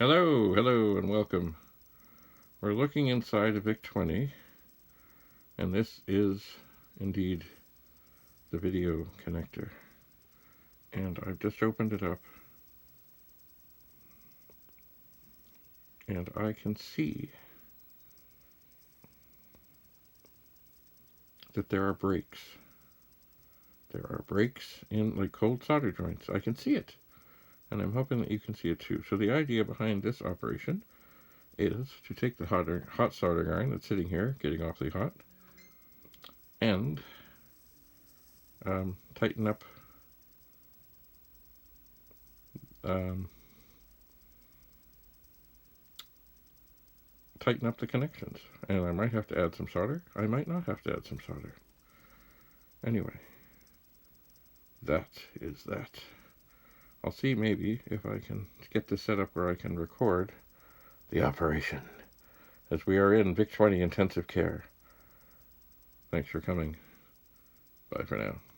Hello, and welcome. We're looking inside a Vic-20, and this is indeed the video connector. And I've just opened it up, and I can see that there are breaks. There are breaks in like cold solder joints. I can see it, and I'm hoping that you can see it too. So the idea behind this operation is to take the hot soldering iron that's sitting here, getting awfully hot, and tighten up the connections. And I might have to add some solder. I might not have to add some solder. Anyway, that is that. I'll see maybe if I can get this set up where I can record the operation, as we are in Vic-20 intensive care. Thanks for coming. Bye for now.